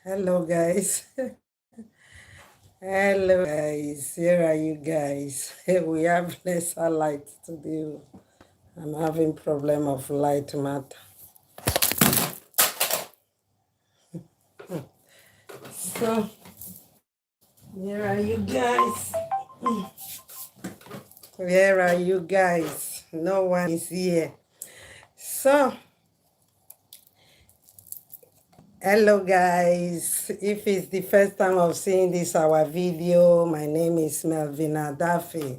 Hello, guys. Hello, guys. Here are you guys. We have lesser light today. I'm having problem of light matter. So, here are you guys. Where are you guys? No one is here. So, hello, guys. If it's the first time of seeing this our video, my name is Melvina Daffy.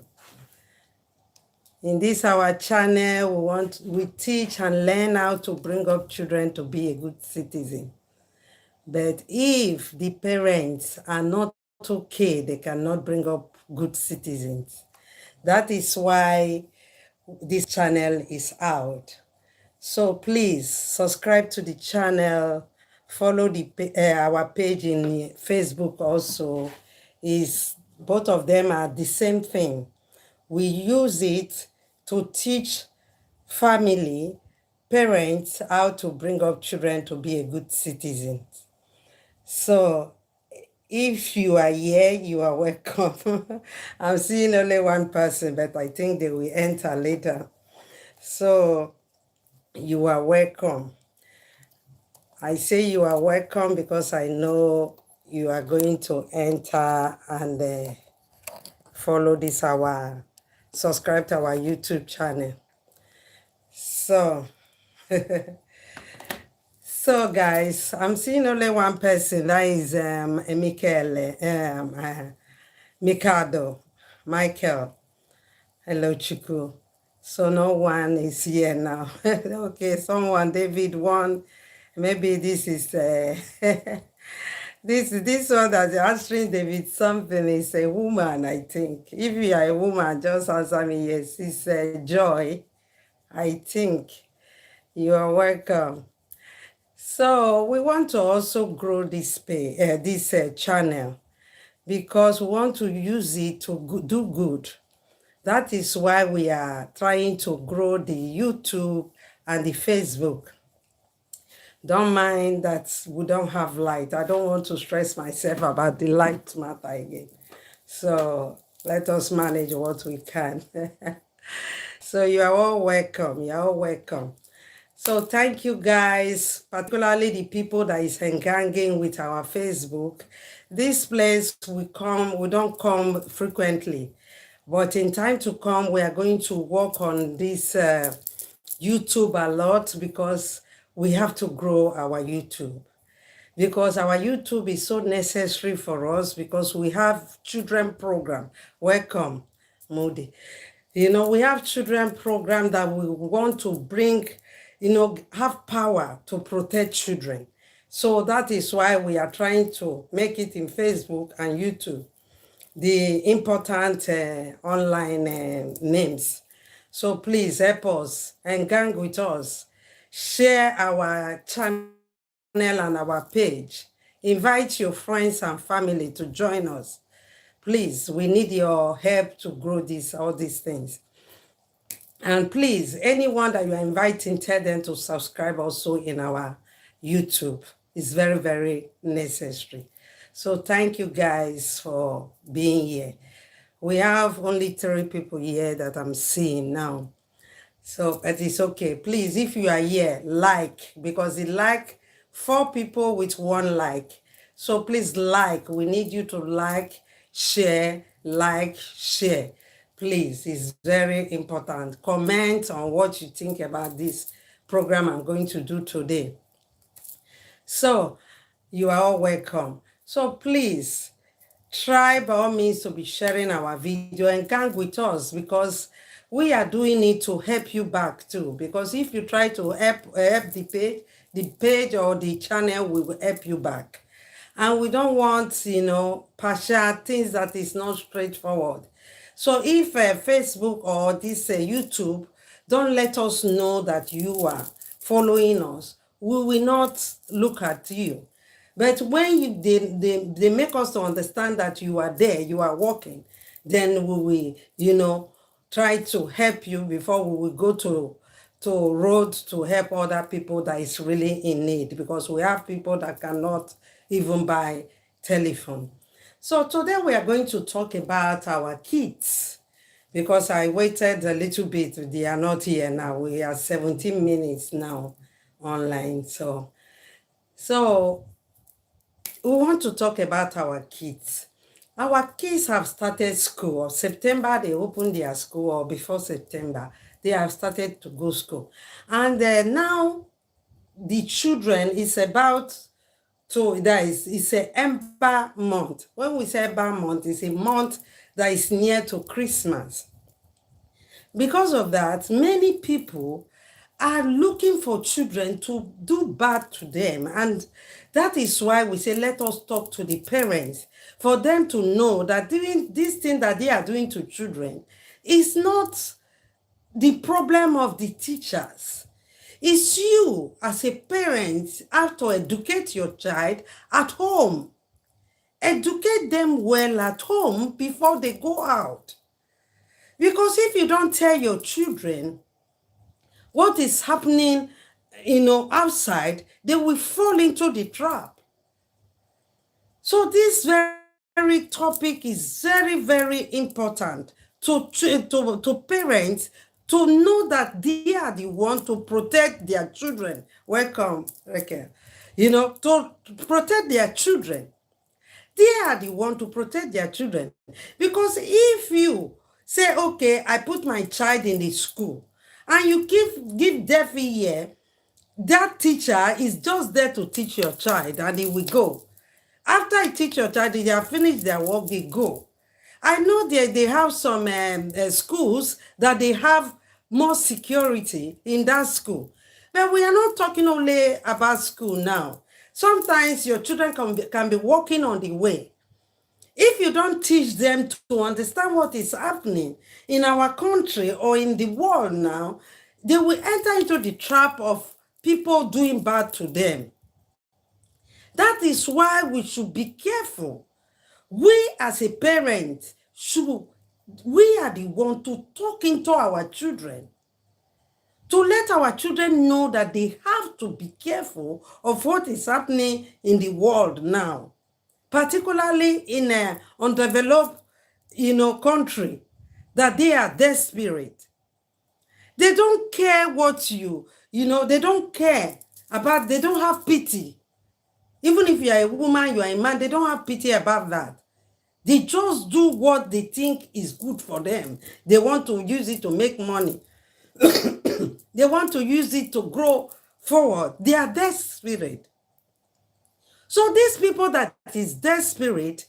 In this our channel, we teach and learn how to bring up children to be a good citizen. But if the parents are not okay, they cannot bring up good citizens. That is why this channel is out. So please subscribe to the channel, follow our page in Facebook also. Both of them are the same thing. We use it to teach family, parents, how to bring up children to be a good citizen. So if you are here, you are welcome. I'm seeing only one person, but I think they will enter later. So you are welcome. I say you are welcome because I know you are going to enter and follow this subscribe to our YouTube channel. So, guys, I'm seeing only one person. That is Mikado, Michael. Hello, Chiku. So no one is here now. Okay, someone, David one. Maybe this is this one that's answering David something is a woman, I think. If you are a woman, just answer me yes. It's Joy. I think you are welcome. So we want to also grow this channel because we want to use it to do good. That is why we are trying to grow the YouTube and the Facebook. Don't mind that we don't have light. I don't want to stress myself about the light matter again. So let us manage what we can. So you are all welcome. You are all welcome. So thank you guys, particularly the people that is engaging with our Facebook. This place we don't come frequently, but in time to come, we are going to work on this YouTube a lot because we have to grow our YouTube. Because our YouTube is so necessary for us because we have children program. Welcome, Moody. We have children program that we want to bring, have power to protect children. So that is why we are trying to make it in Facebook and YouTube, the important online names. So please help us and gang with us. Share our channel and our page. Invite your friends and family to join us. Please, we need your help to grow all these things. And please, anyone that you are inviting, tell them to subscribe also in our YouTube. It's very, very necessary. So thank you guys for being here. We have only 3 people here that I'm seeing now. So, but it's okay. Please, if you are here, like, because it like 4 people with 1 like. So please like. We need you to like, share. Please, it's very important. Comment on what you think about this program I'm going to do today. So, you are all welcome. So please, try by all means to be sharing our video and gang with us because we are doing it to help you back too. Because if you try to help the page or the channel will help you back. And we don't want, partial things that is not straightforward. So if Facebook or this YouTube don't let us know that you are following us, we will not look at you. But when they make us to understand that you are there, you are working, then we will, try to help you before we will go to road to help other people that is really in need, because we have people that cannot even buy telephone. So today we are going to talk about our kids, because I waited a little bit. They are not here now. We are 17 minutes now online. So we want to talk about our kids. Our kids have started school. September, they opened their school, or before September, they have started to go school. And now the children is about to, it's a Ember month. When we say Ember month, it's a month that is near to Christmas. Because of that, many people are looking for children to do bad to them. And that is why we say, let us talk to the parents, for them to know that doing this thing that they are doing to children is not the problem of the teachers. It's you as a parent have to educate your child at home. Educate them well at home before they go out. Because if you don't tell your children what is happening, outside, they will fall into the trap. So this very topic is very, very important to parents, to know that they are the one to protect their children. Welcome, Raquel. To protect their children. They are the one to protect their children. Because if you say, okay, I put my child in the school, and you give deaf ear, that teacher is just there to teach your child, and he will go. After I teach your child, they have finished their work, they go. I know they have some schools that they have more security in that school. But we are not talking only about school now. Sometimes your children can be walking on the way. If you don't teach them to understand what is happening in our country or in the world now, they will enter into the trap of people doing bad to them. That is why we should be careful. We as a parent, we are the one to talk into our children, to let our children know that they have to be careful of what is happening in the world now, particularly in an undeveloped, country, that they are desperate. They don't care what they don't care about, they don't have pity. Even if you are a woman, you are a man, they don't have pity about that. They just do what they think is good for them. They want to use it to make money. They want to use it to grow forward. They are desperate. So these people that is desperate,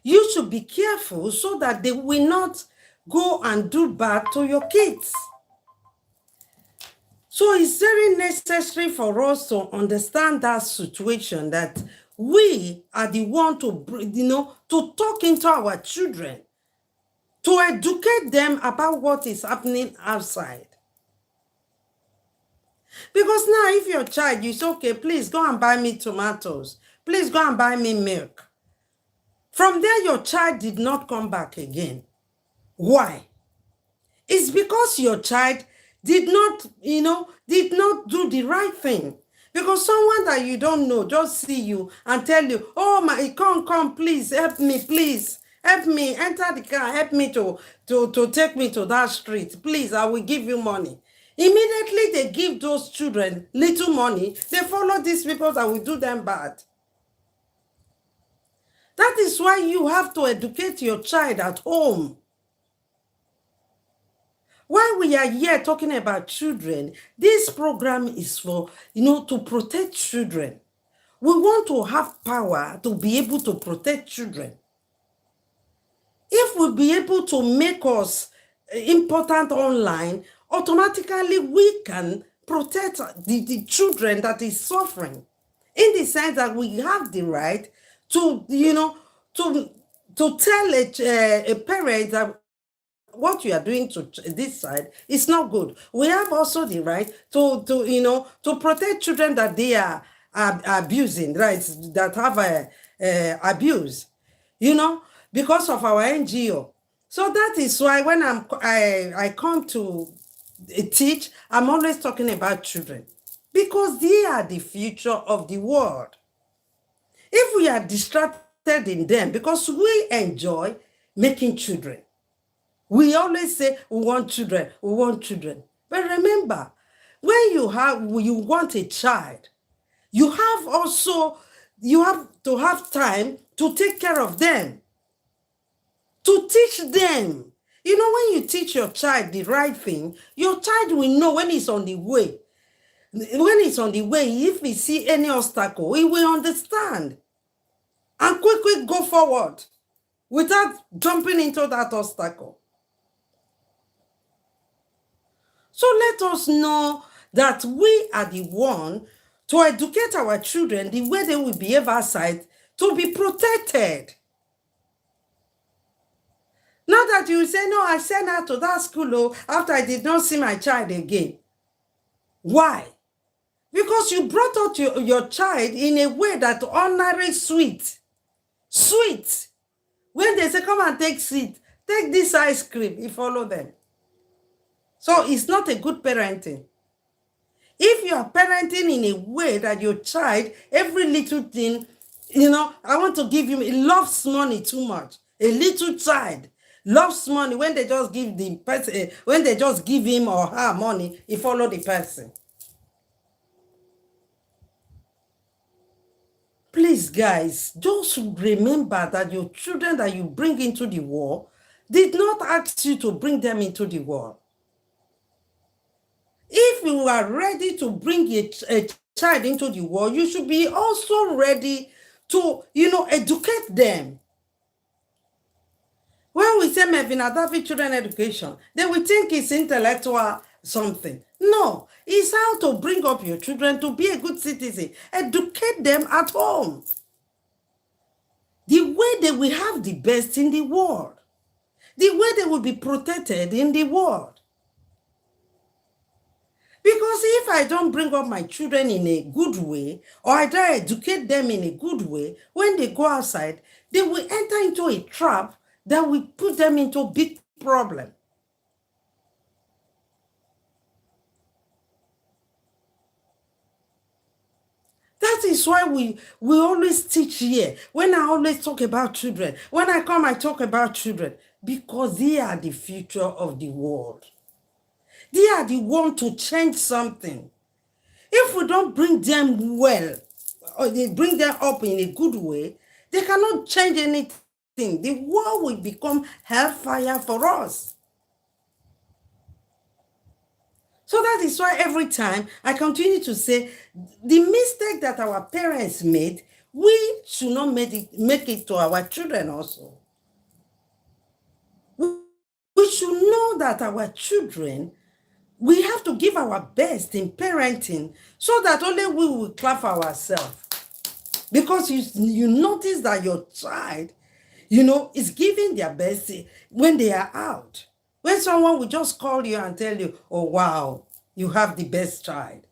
you should be careful so that they will not go and do bad to your kids. So it's very necessary for us to understand that situation, that we are the one to talk into our children, to educate them about what is happening outside. Because now if your child, you say, okay, please go and buy me tomatoes. Please go and buy me milk. From there, your child did not come back again. Why? It's because your child did not do the right thing. Because someone that you don't know just see you and tell you, oh my, come, please, help me, please. Help me, enter the car, help me to take me to that street. Please, I will give you money. Immediately they give those children little money, they follow these people that will do them bad. That is why you have to educate your child at home. While we are here talking about children, this program is for, to protect children. We want to have power to be able to protect children. If we'll be able to make us important online, automatically we can protect the children that is suffering. In the sense that we have the right to, to tell a parent that what you are doing to this side is not good. We have also the right to protect children that they are abusing, right? That have abuse, because of our NGO. So that is why when I come to teach, I'm always talking about children because they are the future of the world. If we are distracted in them, because we enjoy making children, we always say we want children, we want children. But remember, when you want a child, you have to have time to take care of them, to teach them. You know, when you teach your child the right thing, your child will know when he's on the way. When he's on the way, if he see any obstacle, he will understand and quickly go forward without jumping into that obstacle. So let us know that we are the one to educate our children the way they will behave outside to be protected. Not that you say, no, I sent her to that school after I did not see my child again. Why? Because you brought out your child in a way that ordinary sweet. Sweet. When they say, come and take seat, take this ice cream, you follow them. So it's not a good parenting. If you are parenting in a way that your child, every little thing, I want to give him, he loves money too much. A little child loves money. When they just give the person, when they just give him or her money, he follow the person. Please, guys, just remember that your children that you bring into the world did not ask you to bring them into the world. If you are ready to bring a child into the world, you should be also ready to, educate them. When we say Melvin Adafi children education, they will think it's intellectual something. No, it's how to bring up your children to be a good citizen. Educate them at home. The way they will have the best in the world. The way they will be protected in the world. Because if I don't bring up my children in a good way, or I don't educate them in a good way, when they go outside, they will enter into a trap that will put them into a big problem. That is why we always teach here. When I always talk about children, when I come, I talk about children, because they are the future of the world. They are the one to change something. If we don't bring them well, or they bring them up in a good way, they cannot change anything. The world will become hellfire for us. So that is why every time I continue to say, the mistake that our parents made, we should not make it to our children also. We should know that our children, we have to give our best in parenting so that only we will clap for ourselves. Because you notice that your child, is giving their best when they are out. When someone will just call you and tell you, oh, wow, you have the best child.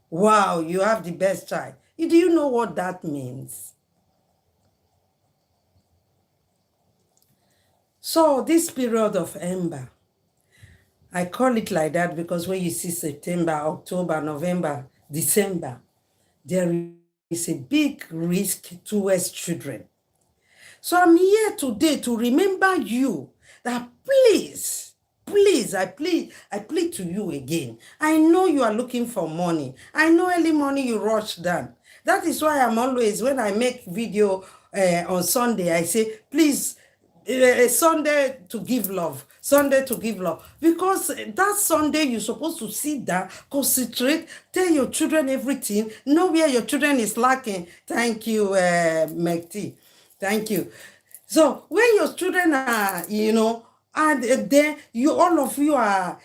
Wow, you have the best child. Do you know what that means? So this period of Ember, I call it like that because when you see September, October, November, December, there is a big risk towards children. So I'm here today to remember you that please, I plead to you again. I know you are looking for money. I know early morning you rush down. That is why I'm always, when I make video on Sunday, I say, please, Sunday to give love. Sunday to give love. Because that Sunday, you're supposed to sit down, concentrate, tell your children everything, know where your children is lacking. Thank you, Mekti. Thank you. So when your children are, and then all of you are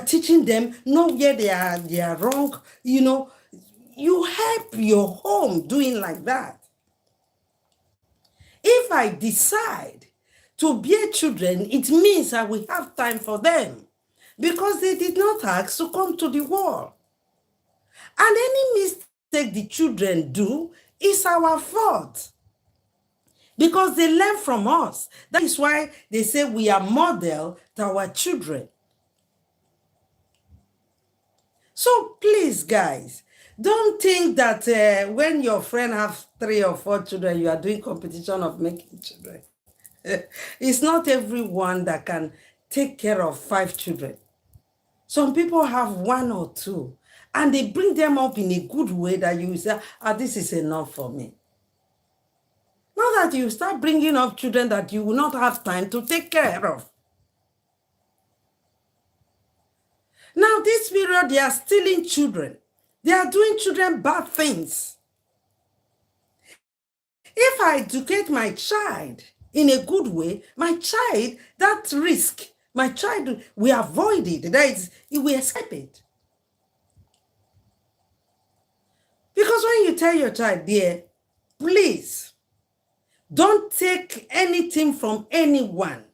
teaching them, know where they are wrong, you help your home doing like that. If I decide to bear children, it means I will have time for them because they did not ask to come to the world. And any mistake the children do is our fault because they learn from us. That is why they say we are model to our children. So please, guys, don't think that when your friend have 3 or 4 children, you are doing competition of making children. It's not everyone that can take care of 5 children. Some people have 1 or 2, and they bring them up in a good way that you say, this is enough for me. Not that you start bringing up children that you will not have time to take care of. Now, this period, they are stealing children. They are doing children bad things. If I educate my child in a good way, my child, that risk, my child will avoid it. That is, it will escape it. Because when you tell your child, dear, please, don't take anything from anyone,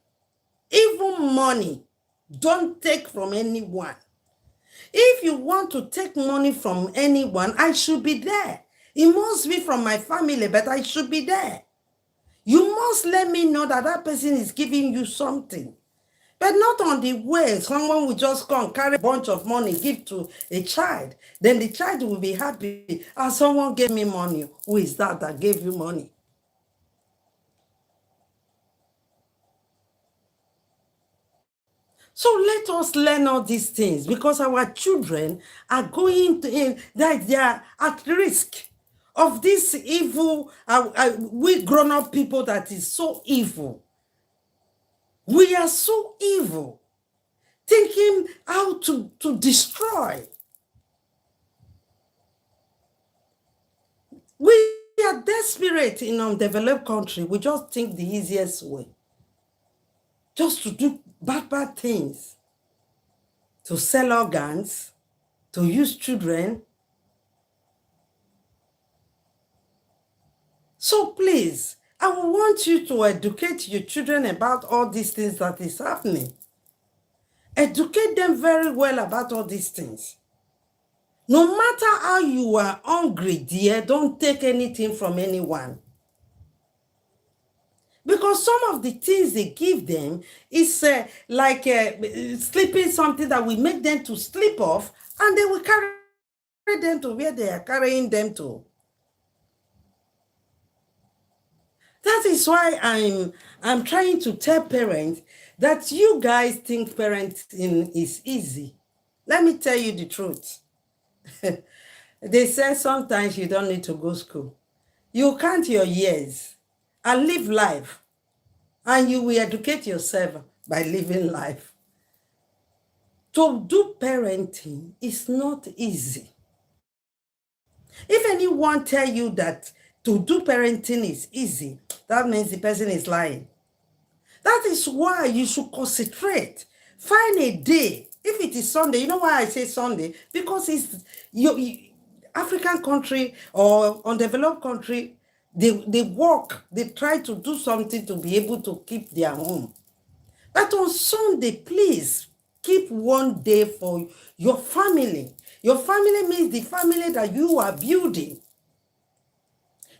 even money, don't take from anyone. If you want to take money from anyone, I should be there. It must be from my family, but I should be there. You must let me know that that person is giving you something. But not on the way someone will just come, carry a bunch of money, give to a child. Then the child will be happy. Someone gave me money. Who is that gave you money? So let us learn all these things, because our children are going to, that they are at risk of this evil, we grown-up people that is so evil. We are so evil, thinking how to destroy. We are desperate in undeveloped country. We just think the easiest way, just to do bad things, to sell organs, to use children. So please, I want you to educate your children about all these things that is happening. Educate them very well about all these things. No matter how you are hungry, dear, don't take anything from anyone. Because some of the things they give them is like sleeping, something that will make them to sleep off, and they will carry them to where they are carrying them to. That is why I'm trying to tell parents that you guys think parenting is easy. Let me tell you the truth. They say sometimes you don't need to go to school. You count your years and live life, and you will educate yourself by living life. To do parenting is not easy. If anyone tell you that to do parenting is easy, that means the person is lying. That is why you should concentrate. Find a day. If it is Sunday, you know why I say Sunday? Because it's your African country or undeveloped country, they work, they try to do something to be able to keep their home. But on Sunday, please keep one day for your family. Your family means the family that you are building.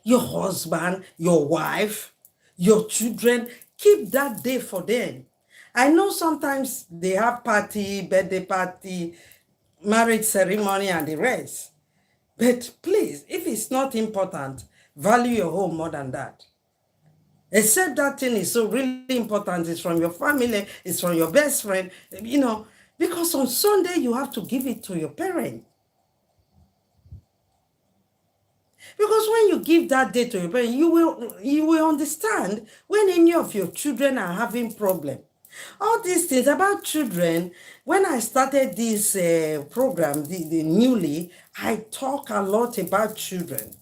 Your husband, your wife, your children, keep that day for them. I know sometimes they have party, birthday party, marriage ceremony, and the rest. But please, if it's not important, value your home more than that. Except that thing is so really important, it's from your family, it's from your best friend, because on Sunday you have to give it to your parent. Because when you give that day to your parent, you will understand when any of your children are having problem. All these things about children, when I started this program, the newly, I talk a lot about children,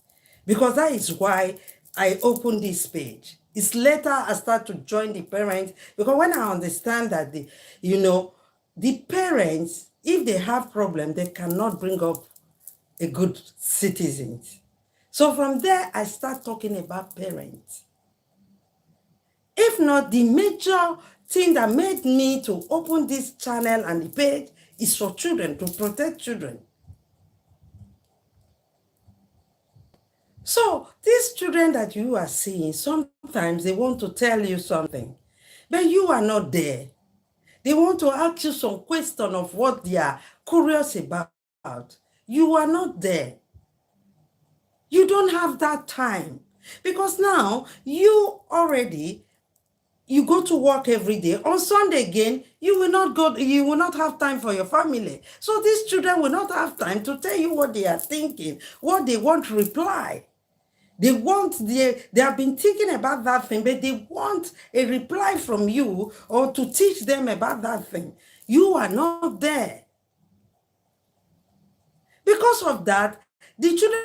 because that is why I opened this page. It's later I start to join the parents, because when I understand that the parents, if they have problem, they cannot bring up a good citizen. So from there, I start talking about parents. If not, the major thing that made me to open this channel and the page is for children, to protect children. So these children that you are seeing, sometimes they want to tell you something, but you are not there. They want to ask you some question of what they are curious about. You are not there. You don't have that time. Because now you go to work every day. On Sunday again, you will not have time for your family. So these children will not have time to tell you what they are thinking, what they want to reply. They have been thinking about that thing, but they want a reply from you or to teach them about that thing. You are not there. Because of that, the children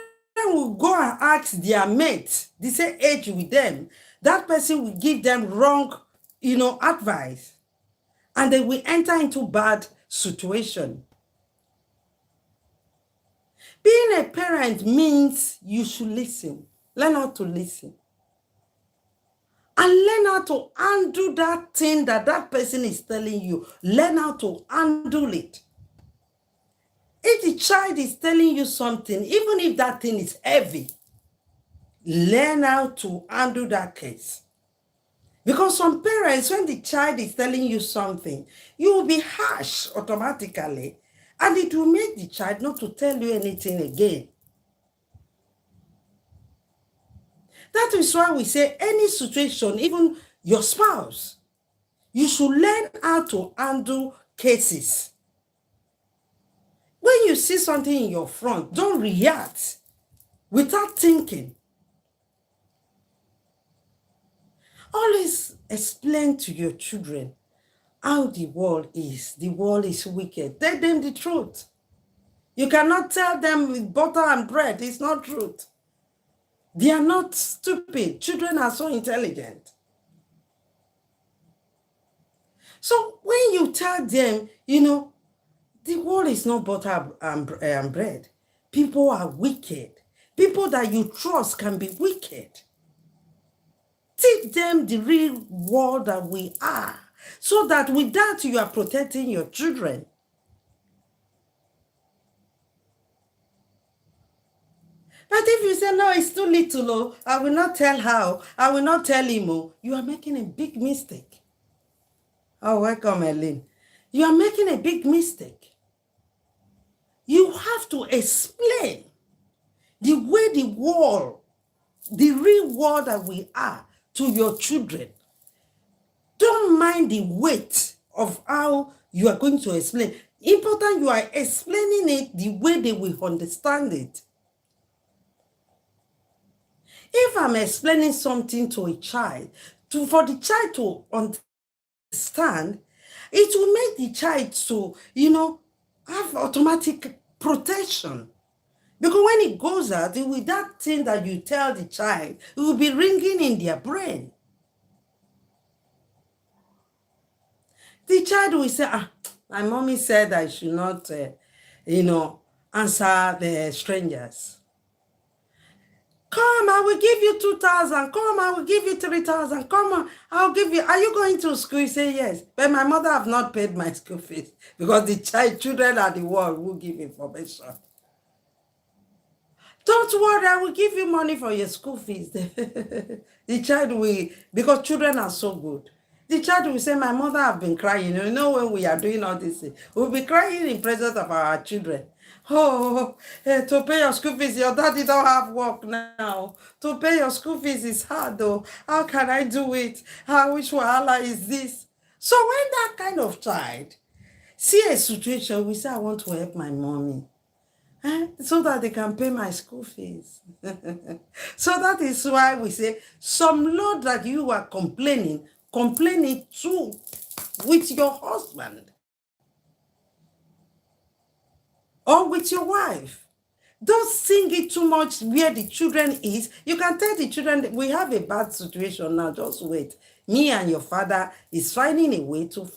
will go and ask their mate, the same age with them. That person will give them wrong, advice. And they will enter into bad situation. Being a parent means you should listen. Learn how to listen. And learn how to undo that thing that person is telling you. Learn how to undo it. If the child is telling you something, even if that thing is heavy, learn how to undo that case. Because some parents, when the child is telling you something, you will be harsh automatically, and it will make the child not to tell you anything again. That is why we say any situation, even your spouse, you should learn how to handle cases. When you see something in your front, don't react without thinking. Always explain to your children how the world is. The world is wicked. Tell them the truth. You cannot tell them with butter and bread. It's not truth. They are not stupid. Children are so intelligent. So when you tell them, the world is not butter and bread. People are wicked. People that you trust can be wicked. Teach them the real world that we are, so that with that you are protecting your children. But if you say, no, it's too little, I will not tell how, I will not tell him, you are making a big mistake. Oh, welcome, Ellen. You are making a big mistake. You have to explain the way the real world that we are to your children. Don't mind the weight of how you are going to explain. Important, you are explaining it the way they will understand it. If I'm explaining something to a child, for the child to understand, it will make the child to, have automatic protection. Because when it goes out, with that thing that you tell the child, it will be ringing in their brain. The child will say, my mommy said I should not, answer the strangers. Come, I will give you 2,000. Come, I will give you 3,000. Come on, I'll give you. Are you going to school? You say yes. But my mother have not paid my school fees, because the children are the one who give information. Don't worry, I will give you money for your school fees. The child will, because children are so good. The child will say, my mother have been crying. When we are doing all this, we'll be crying in presence of our children. To pay your school fees, your daddy don't have work now. To pay your school fees is hard though. How can I do it? Which wahala is this? So when that kind of child see a situation, we say, I want to help my mommy. So that they can pay my school fees. So that is why we say, some load that you are complaining too with your husband or with your wife. Don't sing it too much where the children is. You can tell the children, we have a bad situation now, just wait. Me and your father is finding a way to,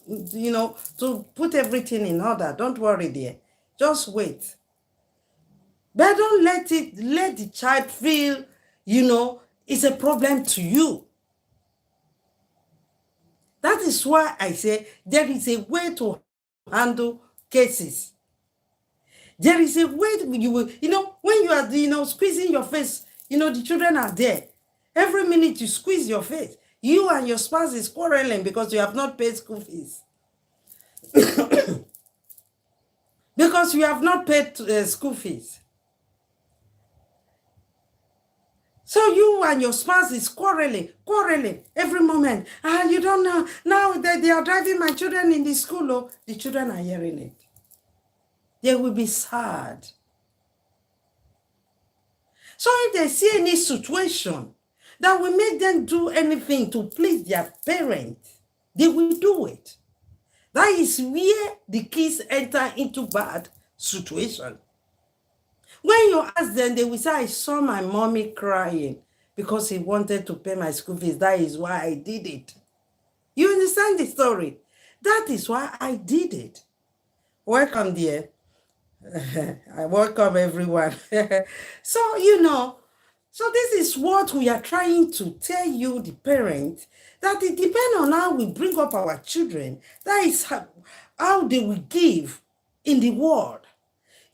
to put everything in order. Don't worry there. Just wait. But don't let the child feel, it's a problem to you. That is why I say there is a way to handle cases. There is a way you will, when you are, squeezing your face, the children are there. Every minute you squeeze your face, you and your spouse is quarreling because you have not paid school fees. because you have not paid school fees. So you and your spouse is quarreling every moment. And you don't know. Now that they are driving my children in the school, oh, the children are hearing it. They will be sad. So if they see any situation that will make them do anything to please their parents, they will do it. That is where the kids enter into bad situation. When you ask them, they will say, I saw my mommy crying because he wanted to pay my school fees. That is why I did it. You understand the story? That is why I did it. Welcome, dear. I welcome everyone. So, so this is what we are trying to tell you, the parents, that it depends on how we bring up our children. That is how they will give in the world.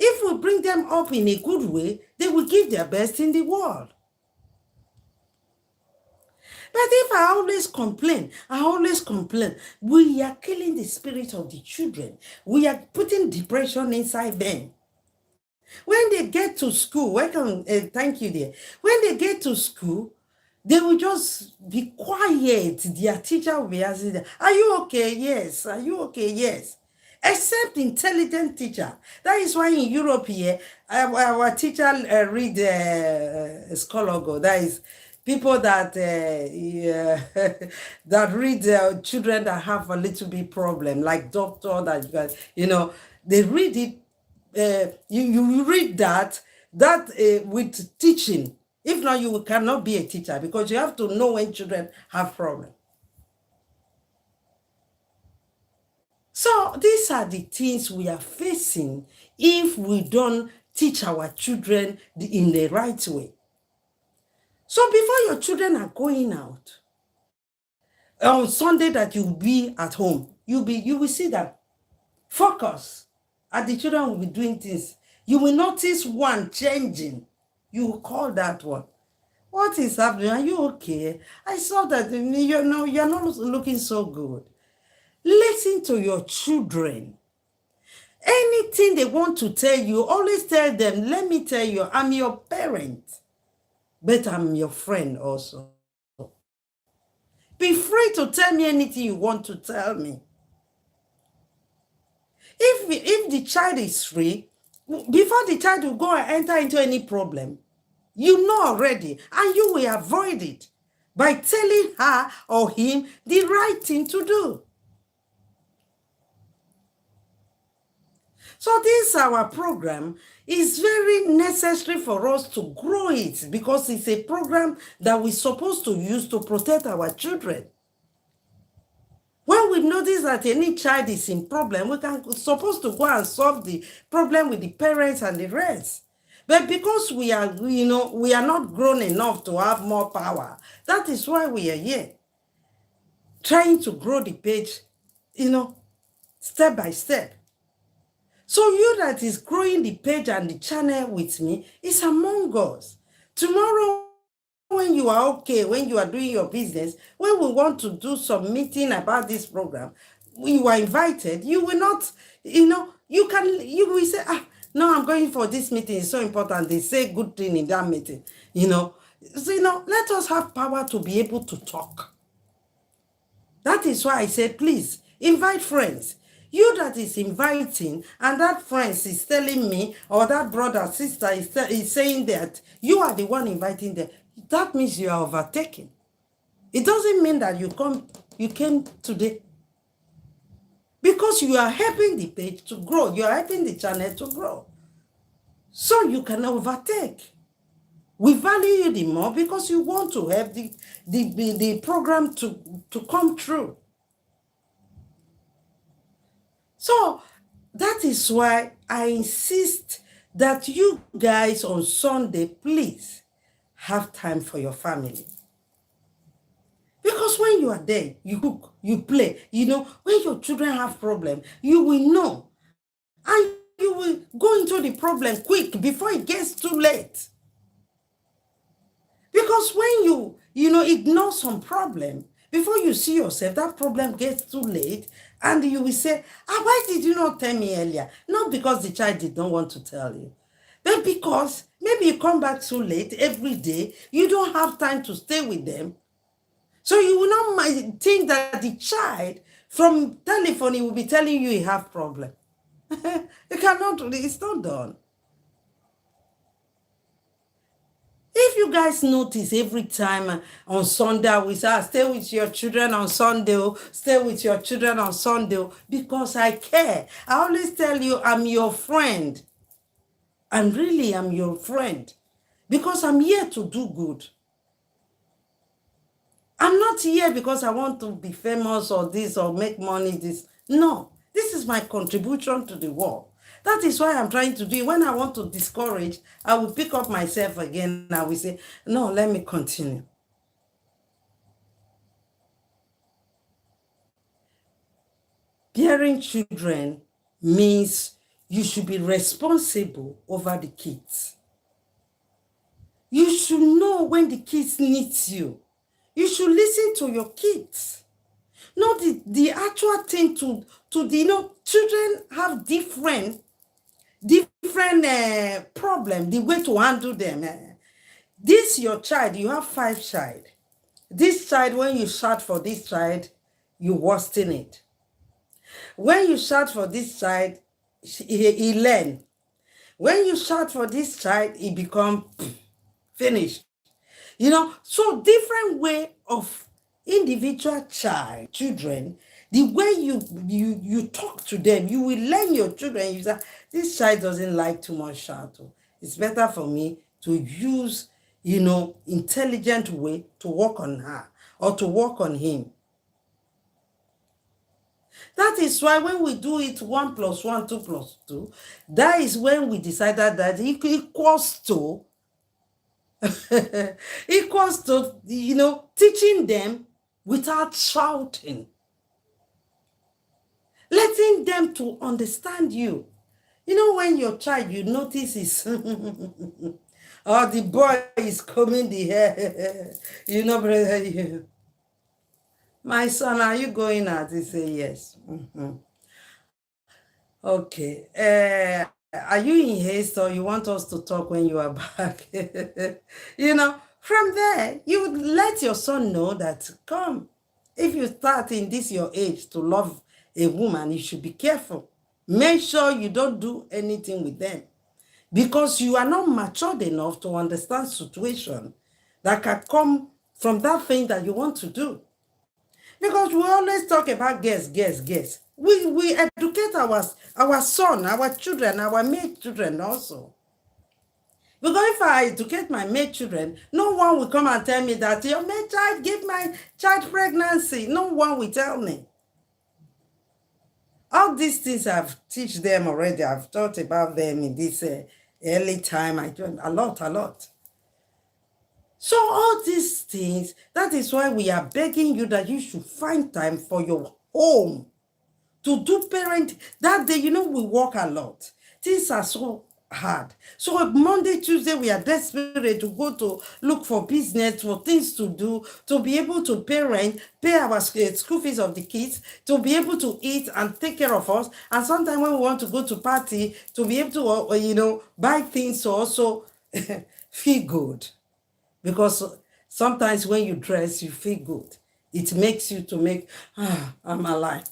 If we bring them up in a good way, they will give their best in the world. But if I always complain, we are killing the spirit of the children. We are putting depression inside them. When they get to school, thank you dear. When they get to school, they will just be quiet. Their teacher will be asking them, are you okay? Yes. Are you okay? Yes. Except intelligent teacher. That is why in Europe here, our teacher read Scolago. That is people that that read children that have a little bit problem, like doctor that they read it. You read that with teaching. If not, you cannot be a teacher because you have to know when children have problems. So these are the things we are facing if we don't teach our children in the right way. So before your children are going out, on Sunday that you'll be at home, you will see that focus, and the children will be doing things. You will notice one changing. You will call that one. What is happening? Are you okay? I saw that you're not looking so good. Listen to your children. Anything they want to tell you, always tell them, let me tell you, I'm your parent, but I'm your friend also. Be free to tell me anything you want to tell me. If the child is free, before the child will go and enter into any problem, you know already, and you will avoid it by telling her or him the right thing to do. So this our program is very necessary for us to grow it because it's a program that we're supposed to use to protect our children. When we notice that any child is in problem, we're supposed to go and solve the problem with the parents and the rest. But because we are not grown enough to have more power, that is why we are here, trying to grow the page, step by step. So you that is growing the page and the channel with me is among us. Tomorrow, when you are okay, when you are doing your business, when we want to do some meeting about this program, you are invited, you will not, you will say, no, I'm going for this meeting, it's so important. They say good thing in that meeting, So, let us have power to be able to talk. That is why I said, please, invite friends. You that is inviting, and that friends is telling me, or that brother, sister is saying that you are the one inviting them, that means you are overtaken. It doesn't mean that you came today. Because you are helping the page to grow. You are helping the channel to grow. So you can overtake. We value you the more because you want to help the program to come true. So that is why I insist that you guys on Sunday, please have time for your family. Because when you are there, you cook, you play, when your children have problems, you will know. And you will go into the problem quick before it gets too late. Because when you ignore some problem, Before you see yourself, that problem gets too late, and you will say, why did you not tell me earlier? Not because the child did not want to tell you, but because maybe you come back too late every day, you don't have time to stay with them. So you will not think that the child from telephone, he will be telling you he have problem. You cannot, it's not done. If you guys notice every time on Sunday, we say, stay with your children on Sunday, stay with your children on Sunday, because I care. I always tell you, I'm your friend. And really, I'm your friend. Because I'm here to do good. I'm not here because I want to be famous or this or make money, this. No, this is my contribution to the world. That is why I'm trying to do it. When I want to discourage, I will pick up myself again and I will say, no, let me continue. Bearing children means you should be responsible over the kids. You should know when the kids need you. You should listen to your kids. Not the actual thing to the, children have different problem, the way to handle them. This your child, you have 5 child. This child, when you shout for this child, you worsen it. When you shout for this child, he learn. When you shout for this child, he become finished. So different way of individual children, the way you talk to them, you will learn your children. You say, this child doesn't like too much shout. It's better for me to use, intelligent way to work on her or to work on him. That is why when we do it 1 + 1, 2 + 2, that is when we decided that it equals to teaching them without shouting, letting them to understand you. When your child, you notice is or the boy is combing the hair, brother, my son, are you going out? He say yes. Okay. Are you in haste or you want us to talk when you are back? From there, you would let your son know that, come, if you start in this your age to love a woman, you should be careful. Make sure you don't do anything with them, because you are not matured enough to understand situation that can come from that thing that you want to do. Because we always talk about girls. We educate our son, our children, our maid children also. Because if I educate my maid children, no one will come and tell me that your maid child gave my child pregnancy. No one will tell me. All these things I've teach them already. I've taught about them in this early time. I do a lot. So all these things, that is why we are begging you that you should find time for your home to do parent. That day, we work a lot. Things are so hard. So Monday, Tuesday, we are desperate to go to look for business, for things to do, to be able to parent, pay our school fees of the kids, to be able to eat and take care of us. And sometimes when we want to go to party, to be able to, buy things to also feel good. Because sometimes when you dress, you feel good. It makes you to make, I'm alive.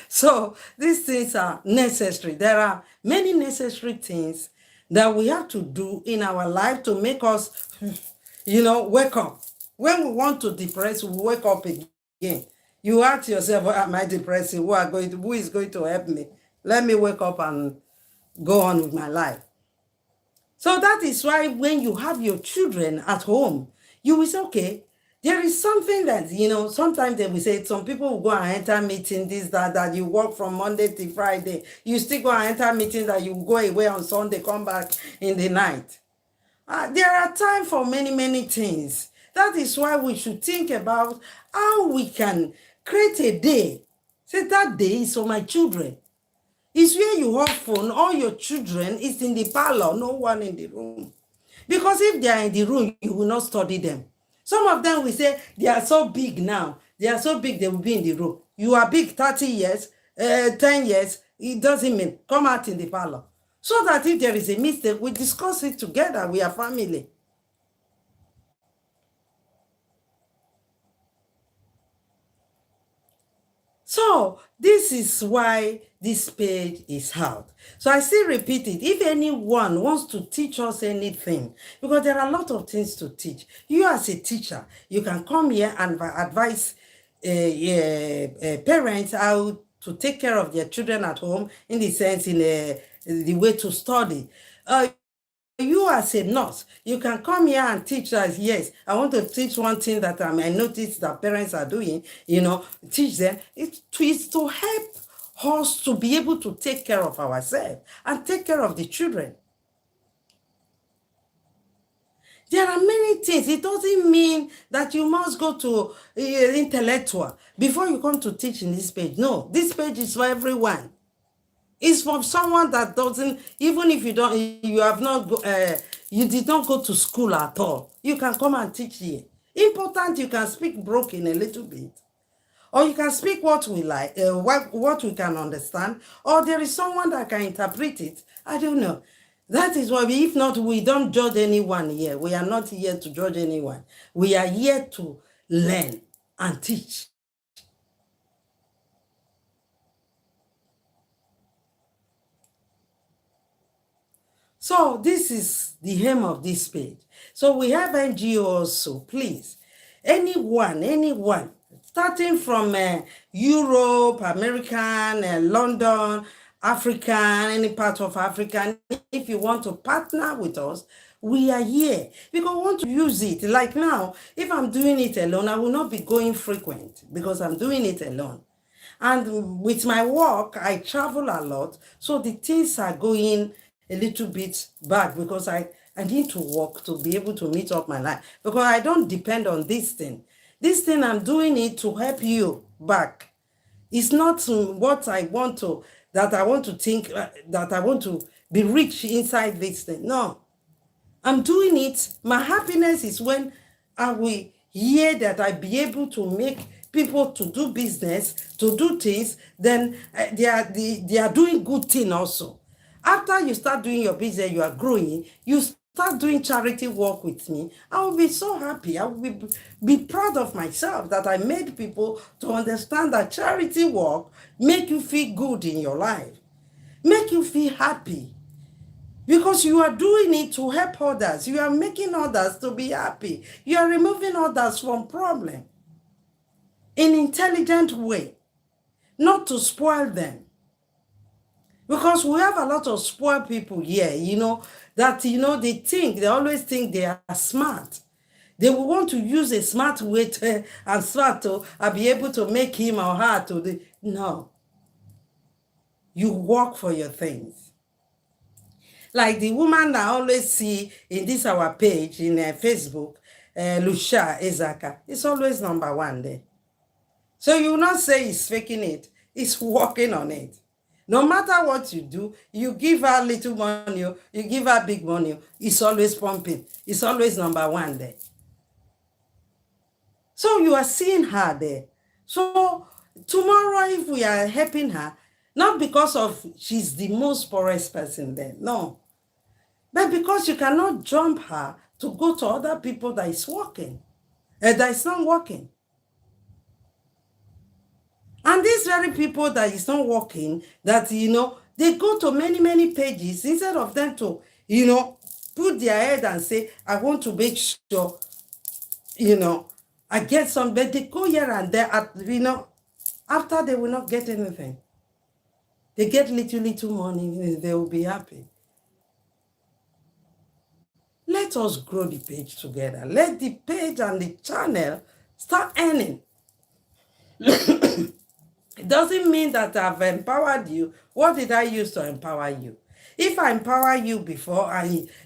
So these things are necessary. There are many necessary things that we have to do in our life to make us, wake up. When we want to depress, we wake up again. You ask yourself, what am I depressing? Who is going to help me? Let me wake up and go on with my life. So that is why when you have your children at home, you will say, okay, there is something that, sometimes they will say, some people will go and enter meeting, this, that you work from Monday to Friday. You still go and enter meetings that you go away on Sunday, come back in the night. There are times for many, many things. That is why we should think about how we can create a day. Say, that day is for my children. It's where you have phone, all your children is in the parlor, no one in the room. Because if they are in the room, you will not study them. Some of them will say they are so big now. They are so big, they will be in the room. You are big 30 years, 10 years, it doesn't mean. Come out in the parlor. So that if there is a mistake, we discuss it together. We are family. So this is why this page is out. So I still repeat it. If anyone wants to teach us anything, because there are a lot of things to teach. You as a teacher, you can come here and advise parents how to take care of their children at home, in the sense, in the way to study. You as a nurse, you can come here and teach us. Yes, I want to teach one thing that I noticed that parents are doing, teach them. It's to help us to be able to take care of ourselves and take care of the children. There are many things. It doesn't mean that you must go to intellectual before you come to teach in this page. No, this page is for everyone. It's from someone that doesn't, even if you don't, you have not, you did not go to school at all. You can come and teach here. Important, you can speak broken a little bit. Or you can speak what we like, what we can understand. Or there is someone that can interpret it. I don't know. That is why, if not, we don't judge anyone here. We are not here to judge anyone. We are here to learn and teach. So this is the aim of this page. So we have NGOs also, please. Anyone, starting from Europe, American, London, African, any part of Africa, if you want to partner with us, we are here because we want to use it. Like now, if I'm doing it alone, I will not be going frequent because I'm doing it alone. And with my work, I travel a lot, so the things are going a little bit back because I need to work to be able to meet up my life, because I don't depend on this thing. This thing, I'm doing it to help you back. It's not what I want to, that I want to think, that I want to be rich inside this thing. No, I'm doing it. My happiness is when I will hear that I be able to make people to do business, to do things, then they are doing good thing also. After you start doing your business, you are growing, you start doing charity work with me, I will be so happy. I will be proud of myself that I made people to understand that charity work make you feel good in your life, make you feel happy. Because you are doing it to help others. You are making others to be happy. You are removing others from problem in an intelligent way, not to spoil them. Because we have a lot of spoiled people here, that, they always think they are smart. They will want to use a smart way to, and smart to be able to make him or her to no. You work for your things. Like the woman I always see in this our page in Facebook, Lucia Ezaka, it's always number one there. So you will not say he's faking it. He's working on it. No matter what you do, you give her little money, you give her big money, it's always pumping. It's always number one there. So you are seeing her there. So tomorrow, if we are helping her, not because of she's the most poorest person there, no. But because you cannot jump her to go to other people that is working, that is not working. And these very people that is not working, that, they go to many, many pages instead of them to, put their head and say, I want to make sure, I get some, but they go here and there, after they will not get anything. They get little money, they will be happy. Let us grow the page together. Let the page and the channel start earning. It doesn't mean that I've empowered you. What did I use to empower you? If I empower you before,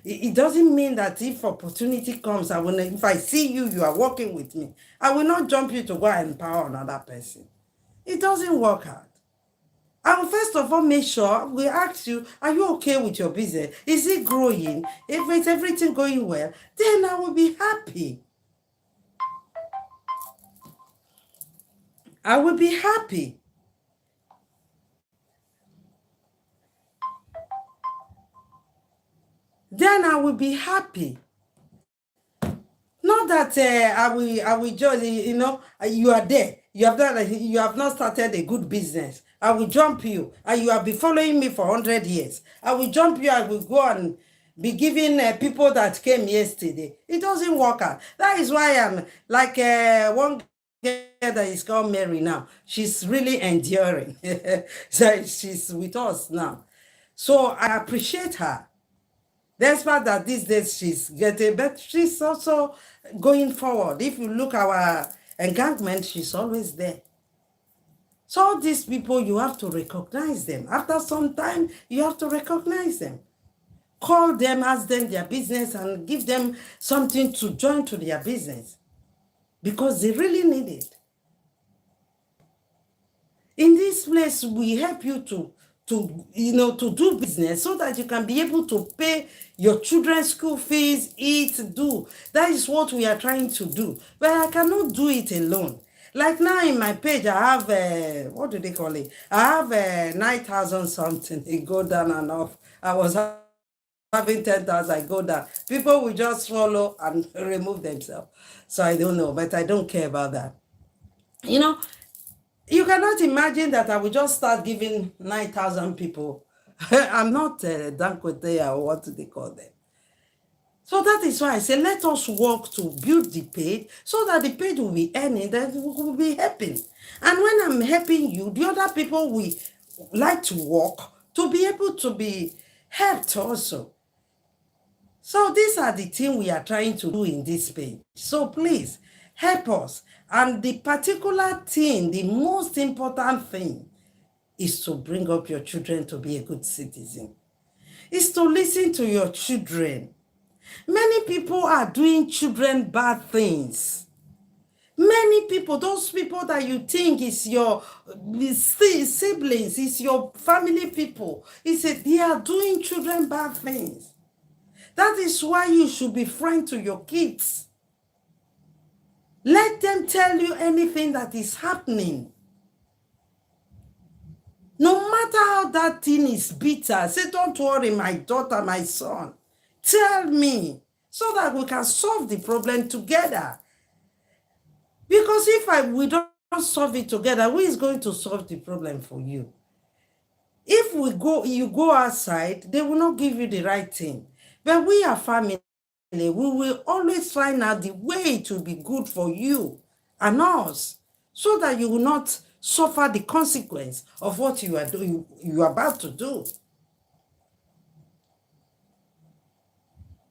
it doesn't mean that if opportunity comes, if I see you are working with me, I will not jump you to go and empower another person. It doesn't work out. I will first of all make sure we ask you, are you okay with your business? Is it growing? If it's everything going well, then I will be happy. I will be happy. Then I will be happy. Not that I will just, you are there. You have not started a good business. I will jump you, and you have been following me for 100 years. I will jump you. I will go and be giving people that came yesterday. It doesn't work out. That is why I'm like one girl that is called Mary now. She's really enduring. So she's with us now. So I appreciate her. Despite that these days she's getting, but she's also going forward. If you look our engagement, she's always there. So all these people, you have to recognize them. After some time, you have to recognize them. Call them, ask them their business, and give them something to join to their business because they really need it. In this place, we help you to do business so that you can be able to pay your children's school fees, eat, do. That is what we are trying to do. But I cannot do it alone. Like now in my page, I have, what do they call it? I have 9,000 something. It go down and off. I was having 10,000, I go down. People will just swallow and remove themselves. So I don't know, but I don't care about that. You know, you cannot imagine that I will just start giving 9,000 people. I'm not Dangote or what do they call them. So that is why I say, let us work to build the page so that the page will be earning, that we will be helping. And when I'm helping you, the other people will like to work to be able to be helped also. So these are the things we are trying to do in this page. So please help us. And the particular thing, the most important thing, is to bring up your children to be a good citizen. Is to listen to your children. Many people are doing children bad things. Many people, those people that you think is your siblings, is your family people, they are doing children bad things. That is why you should be friend to your kids. Let them tell you anything that is happening. No matter how that thing is bitter, say, don't worry, my daughter, my son. Tell me so that we can solve the problem together. Because if we don't solve it together, who is going to solve the problem for you? If you go outside, they will not give you the right thing. But we are family. We will always find out the way to be good for you and us, so that you will not suffer the consequence of what you are doing, you are about to do.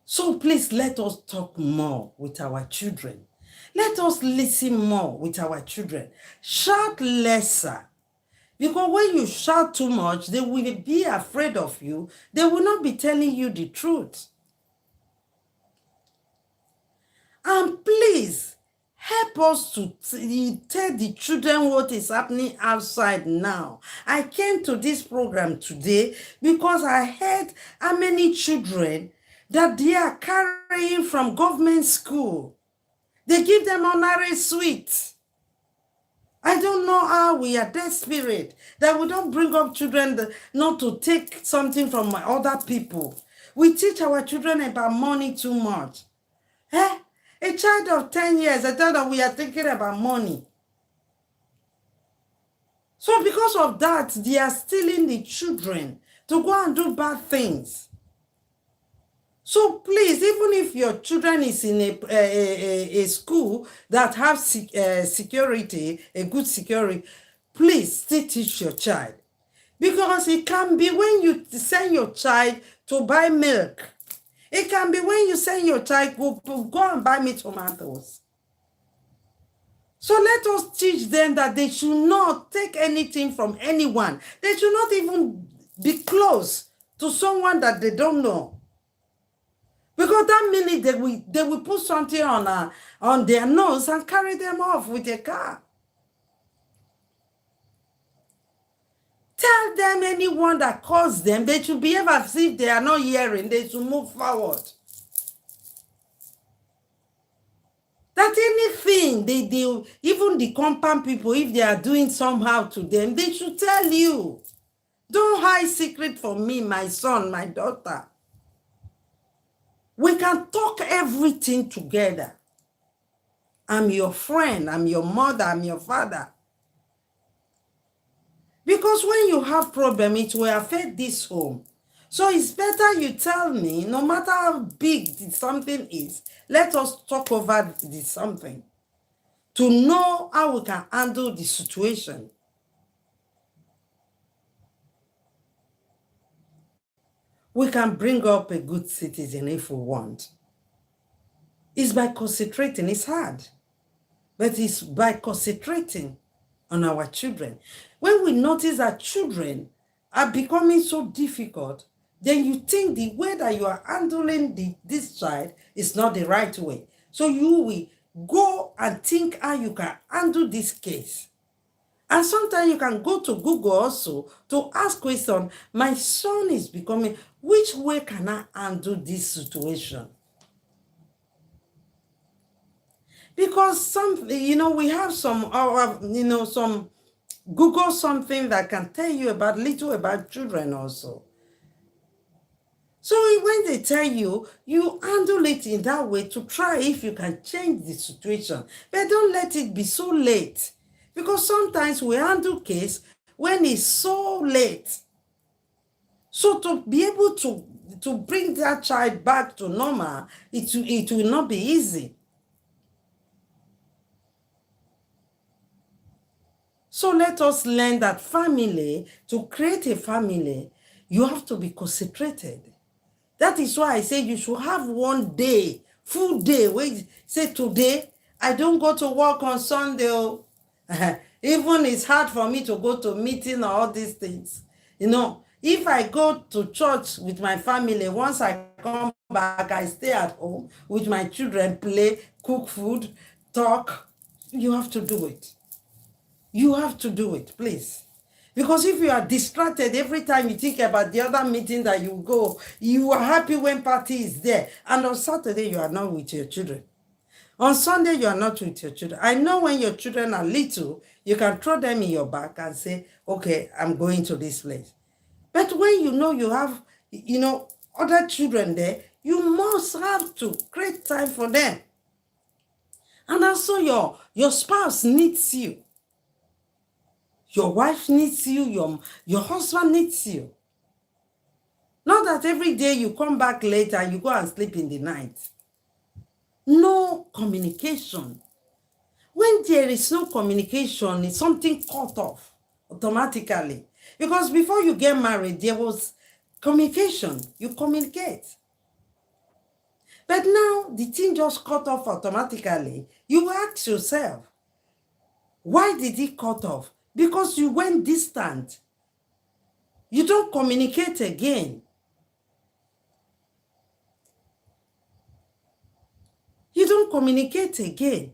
So please let us talk more with our children. Let us listen more with our children. Shout lesser. Because when you shout too much, they will be afraid of you. They will not be telling you the truth. And please, help us to tell the children what is happening outside now. I came to this program today because I heard how many children that they are carrying from government school. They give them honorary suite. I don't know how we are desperate that we don't bring up children not to take something from other people. We teach our children about money too much. A child of 10 years, I thought that we are thinking about money. So because of that, they are stealing the children to go and do bad things. So please, even if your children is in a school that have security, a good security, please still teach your child. Because it can be when you send your child to buy milk. It can be when you send your child, go and buy me tomatoes. So let us teach them that they should not take anything from anyone. They should not even be close to someone that they don't know. Because that minute they will put something on their nose and carry them off with a car. Tell them anyone that calls them, they should behave as if they are not hearing. They should move forward. That anything they do, even the compound people, if they are doing somehow to them, they should tell you. Don't hide secret from me, my son, my daughter. We can talk everything together. I'm your friend, I'm your mother, I'm your father. Because when you have problem, it will affect this home. So it's better you tell me, no matter how big the something is, let us talk over the something to know how we can handle the situation. We can bring up a good citizen if we want. It's by concentrating. It's hard, but it's by concentrating on our children. When we notice that children are becoming so difficult, then you think the way that you are handling this child is not the right way. So you will go and think how you can handle this case. And sometimes you can go to Google also to ask question, my son is becoming, which way can I handle this situation? Because some, we have some, some Google something that can tell you about little about children also. So when they tell you, you handle it in that way to try if you can change the situation. But don't let it be so late. Because sometimes we handle case when it's so late. So to be able to bring that child back to normal, it will not be easy. So let us learn that family, to create a family, you have to be concentrated. That is why I say you should have one day, full day, where you say today, I don't go to work on Sunday. Even it's hard for me to go to meeting or all these things. If I go to church with my family, once I come back, I stay at home with my children, play, cook food, talk. You have to do it. You have to do it, please. Because if you are distracted every time you think about the other meeting that you go, you are happy when party is there. And on Saturday, you are not with your children. On Sunday, you are not with your children. I know when your children are little, you can throw them in your back and say, okay, I'm going to this place. But when you have, other children there, you must have to create time for them. And also your spouse needs you. Your wife needs you, your husband needs you. Not that every day you come back later and you go and sleep in the night. No communication. When there is no communication, it's something cut off automatically. Because before you get married, there was communication. You communicate. But now the thing just cut off automatically. You ask yourself, why did it cut off? Because you went distant. You don't communicate again. You don't communicate again.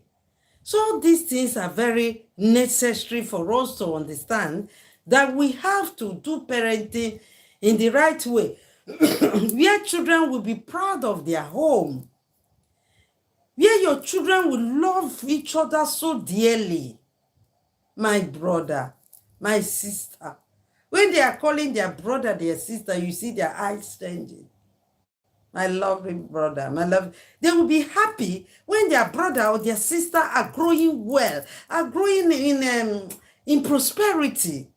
So these things are very necessary for us to understand that we have to do parenting in the right way, where children will be proud of their home, where your children will love each other so dearly. My brother, my sister. When they are calling their brother, their sister, you see their eyes changing. My lovely brother, my love. They will be happy when their brother or their sister are growing well, are growing in prosperity.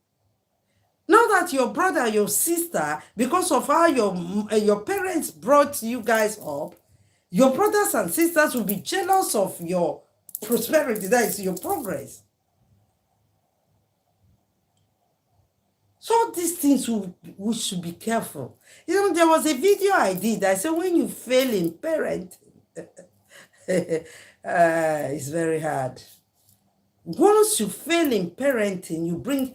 Not that your brother, your sister, because of how your parents brought you guys up, your brothers and sisters will be jealous of your prosperity, that is your progress. So these things we should be careful. There was a video I did. I said, when you fail in parenting, it's very hard. Once you fail in parenting, you bring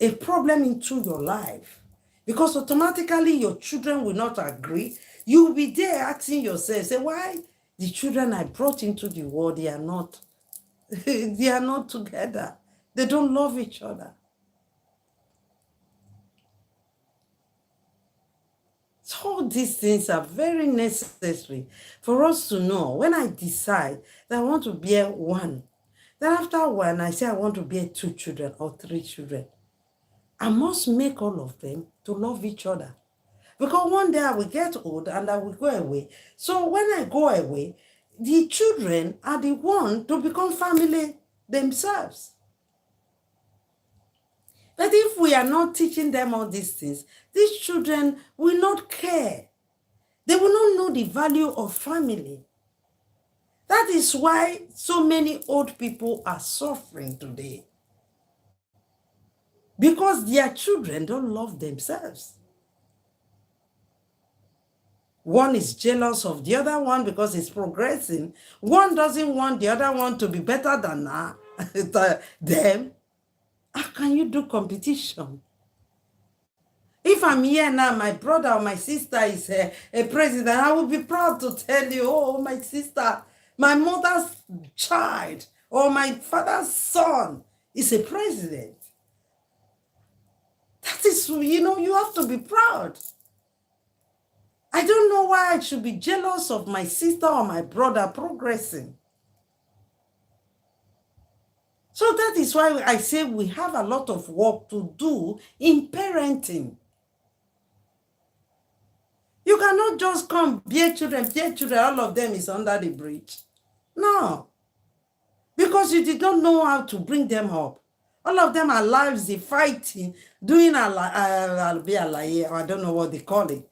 a problem into your life. Because automatically your children will not agree. You will be there asking yourself, say, why the children I brought into the world, they are not together. They don't love each other. So these things are very necessary for us to know. When I decide that I want to bear one, Then after when I say I want to bear 2 children or 3 children, I must make all of them to love each other. Because one day I will get old and I will go away. So when I go away, the children are the one to become family themselves. But if we are not teaching them all these things, these children will not care. They will not know the value of family. That is why so many old people are suffering today. Because their children don't love themselves. One is jealous of the other one because it's progressing. One doesn't want the other one to be better than them. How can you do competition? If I'm here now, my brother or my sister is a president, I will be proud to tell you, oh, my sister, my mother's child, or my father's son is a president. That is, you have to be proud. I don't know why I should be jealous of my sister or my brother progressing. So that is why I say we have a lot of work to do in parenting. You cannot just come, bear children, all of them is under the bridge. No. Because you did not know how to bring them up. All of them are lives, they fighting, doing I don't know what they call it.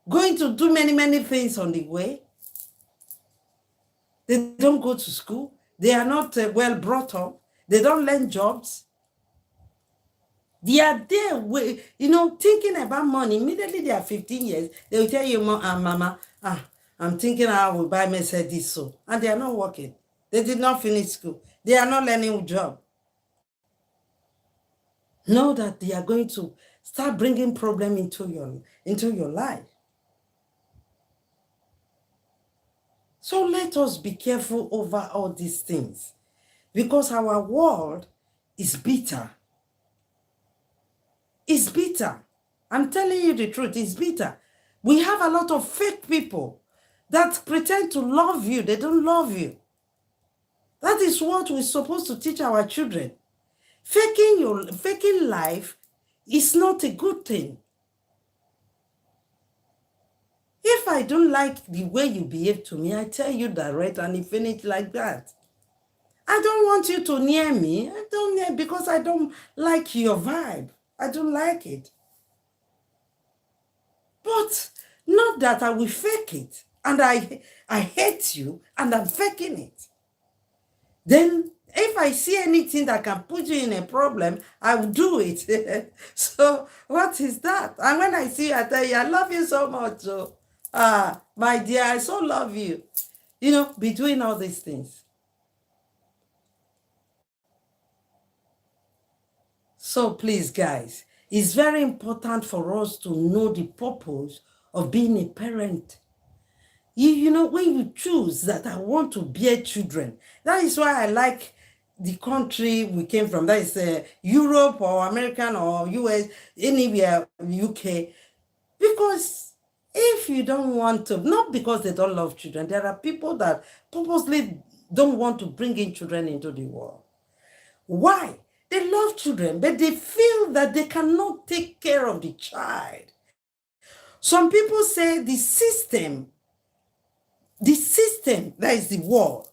Going to do many, many things on the way. They don't go to school. They are not well brought up. They don't learn jobs. They are there, thinking about money. Immediately they are 15 years, they will tell you, Mama, I'm thinking I will buy Mercedes so. And they are not working. They did not finish school. They are not learning a job. Know that they are going to start bringing problem into your life. So let us be careful over all these things, because our world is bitter. It's bitter. I'm telling you the truth, it's bitter. We have a lot of fake people that pretend to love you. They don't love you. That is what we're supposed to teach our children. Faking life is not a good thing. If I don't like the way you behave to me, I tell you direct and you finish like that. I don't want you to near me. I don't near because I don't like your vibe. I don't like it. But not that I will fake it and I hate you and I'm faking it. Then if I see anything that can put you in a problem, I will do it. So what is that? And when I see you, I tell you, I love you so much. So, my dear, I so love you. Be doing all these things. So please, guys, it's very important for us to know the purpose of being a parent. When you choose that I want to bear children, that is why I like the country we came from. That is Europe or American or US, anywhere, UK. Because if you don't want to, not because they don't love children, there are people that purposely don't want to bring in children into the world. Why? They love children, but they feel that they cannot take care of the child. Some people say the system, that is the world,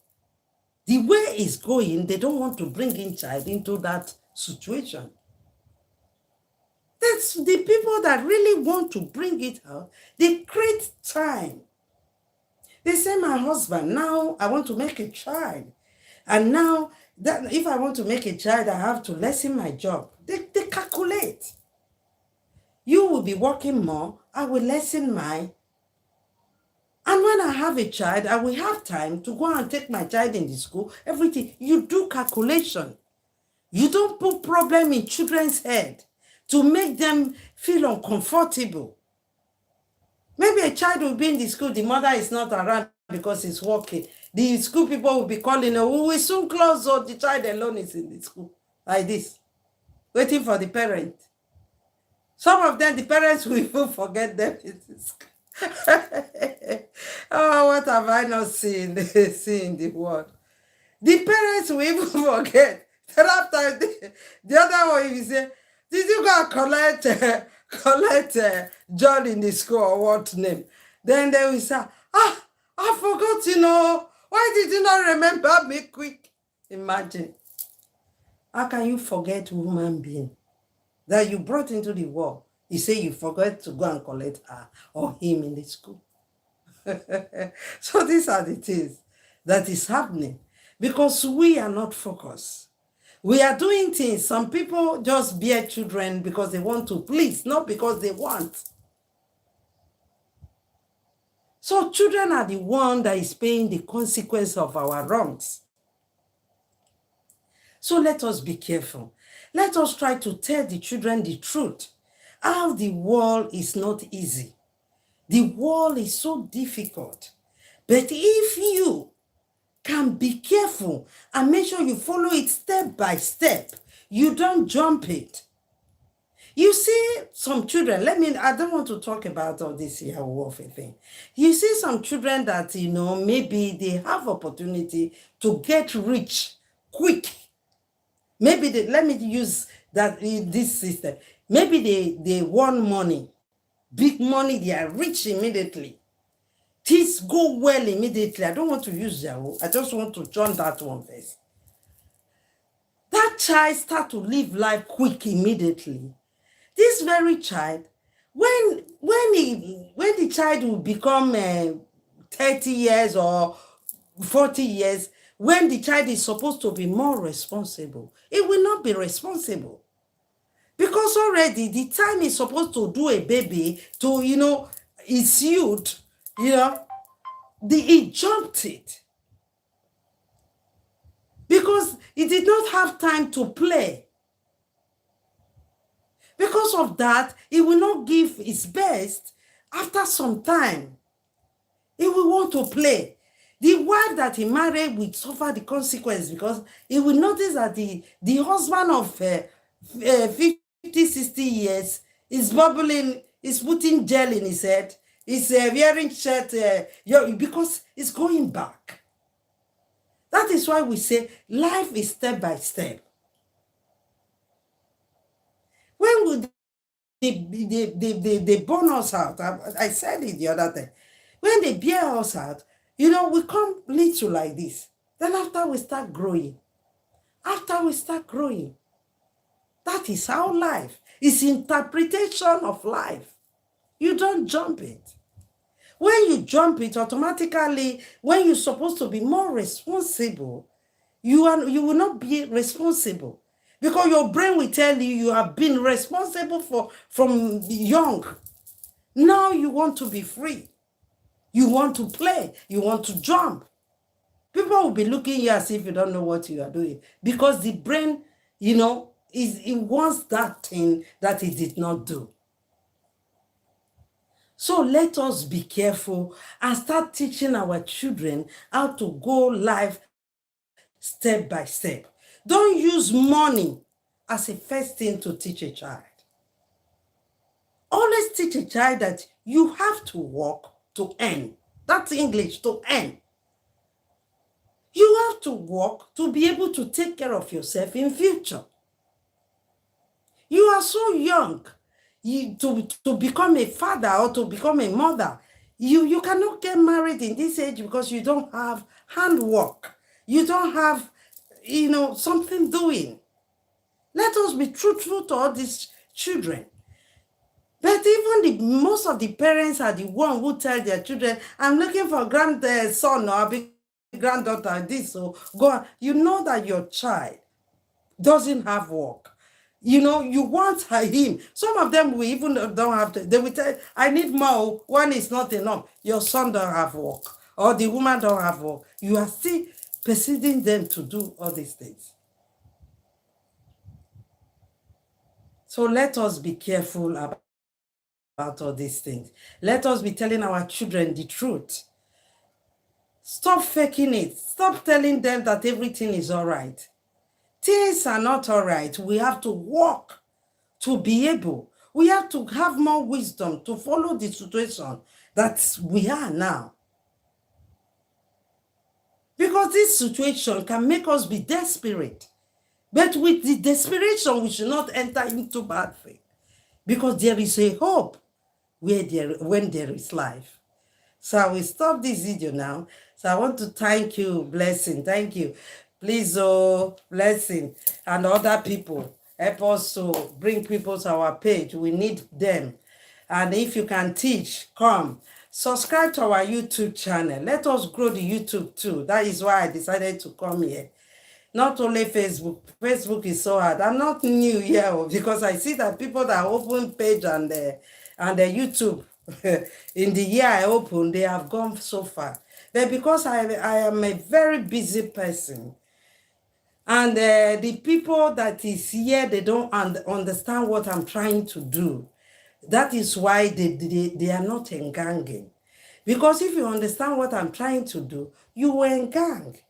the way it's going, they don't want to bring in child into that situation. That's the people that really want to bring it out. They create time. They say, my husband, now I want to make a child. And now, that if I want to make a child, I have to lessen my job. They calculate. You will be working more, I will lessen mine. And when I have a child, I will have time to go and take my child in the school, everything. You do calculation. You don't put problem in children's head to make them feel uncomfortable. Maybe a child will be in the school, the mother is not around because he's working. The school people will be calling her, we will soon close, or the child alone is in the school. Like this, waiting for the parent. Some of them, the parents will even forget them in the school. Oh, what have I not seen in the world? The parents will even forget. Then after the other one, you say, did you go and collect John in the school or what name? Then they will say, I forgot, why did you not remember me quick? Imagine. How can you forget human being that you brought into the world? You say you forgot to go and collect her or him in the school. So these are the things that is happening because we are not focused. We are doing things. Some people just bear children because they want to please, not because they want. So children are the one that is paying the consequence of our wrongs. So let us be careful. Let us try to tell the children the truth. How the world is not easy. The world is so difficult. But if you can be careful and make sure you follow it step by step, you don't jump it. You see some children, I don't want to talk about all this Yahoo thing. You see some children that, maybe they have opportunity to get rich quick. Maybe let me use this system. Maybe they won money, big money, they are rich immediately. Things go well immediately. I don't want to use Yahoo. I just want to join that one first. That child start to live life quick immediately. This very child, when the child will become 30 years or 40 years, when the child is supposed to be more responsible, it will not be responsible. Because already the time is supposed to do a baby to, his youth, he jumped it. Because he did not have time to play. Because of that, he will not give his best. After some time, he will want to play. The wife that he married will suffer the consequence because he will notice that the husband of 50, 60 years is bubbling, is putting gel in his head, is wearing shirt because it's going back. That is why we say life is step by step. When would they burn us out? I said it the other day. When they bear us out, we come little like this. Then after we start growing. That is how life is. Interpretation of life. You don't jump it. When you jump it, automatically, when you're supposed to be more responsible, you will not be responsible. Because your brain will tell you have been responsible from young. Now you want to be free. You want to play. You want to jump. People will be looking at you as if you don't know what you are doing. Because the brain, it wants that thing that it did not do. So let us be careful and start teaching our children how to go life step by step. Don't use money as a first thing to teach a child. Always teach a child that you have to work to earn. That's English, to earn. You have to work to be able to take care of yourself in future. You are so young to become a father or to become a mother. You cannot get married in this age because you don't have handwork. You don't have something doing. Let us be truthful to all these children. But even most of the parents are the one who tell their children, I'm looking for a grandson or a big granddaughter, this, so go on. You know that your child doesn't have work. You want him. Some of them will even don't have to. They will tell, I need more. One is not enough. Your son don't have work. Or the woman don't have work. You are still persuading them to do all these things. So let us be careful about all these things. Let us be telling our children the truth. Stop faking it. Stop telling them that everything is all right. Things are not all right. We have to work to be able. We have to have more wisdom to follow the situation that we are now. Because this situation can make us be desperate. But with the desperation, we should not enter into bad thing. Because there is a hope when there is life. So I will stop this video now. So I want to thank you, Blessing. Thank you. Please, oh, Blessing, and other people, help us to bring people to our page. We need them. And if you can teach, come. Subscribe to our YouTube channel. Let us grow the YouTube too. That is why I decided to come here. Not only Facebook. Facebook is so hard. I'm not new here because I see that people that open page and the YouTube in the year I opened, they have gone so far. But because I am a very busy person, and the people that is here, they don't understand what I'm trying to do. That is why they are not engaging. Because if you understand what I'm trying to do, you will engage.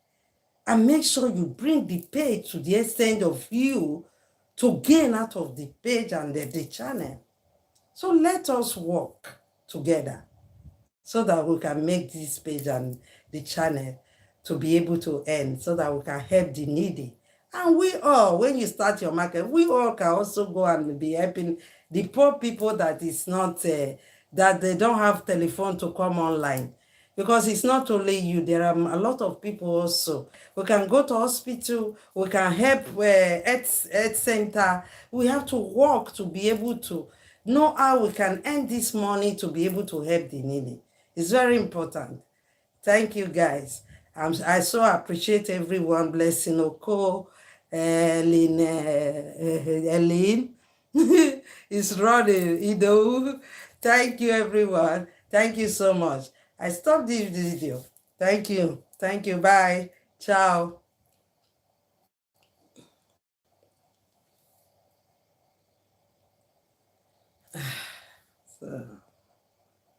And make sure you bring the page to the extent of you to gain out of the page and the channel. So let us work together so that we can make this page and the channel to be able to earn, so that we can help the needy. And we all, when you start your market, we all can also go and be helping the poor people that is not, that they don't have telephone to come online. Because it's not only you, there are a lot of people also. We can go to hospital, we can help health center. We have to work to be able to know how we can earn this money to be able to help the needy. It's very important. Thank you, guys. I so appreciate everyone. Blessing Oko, Eileen is running, you know. Thank you, everyone. Thank you so much. I stopped this video. Thank you. Thank you. Bye. Ciao. So.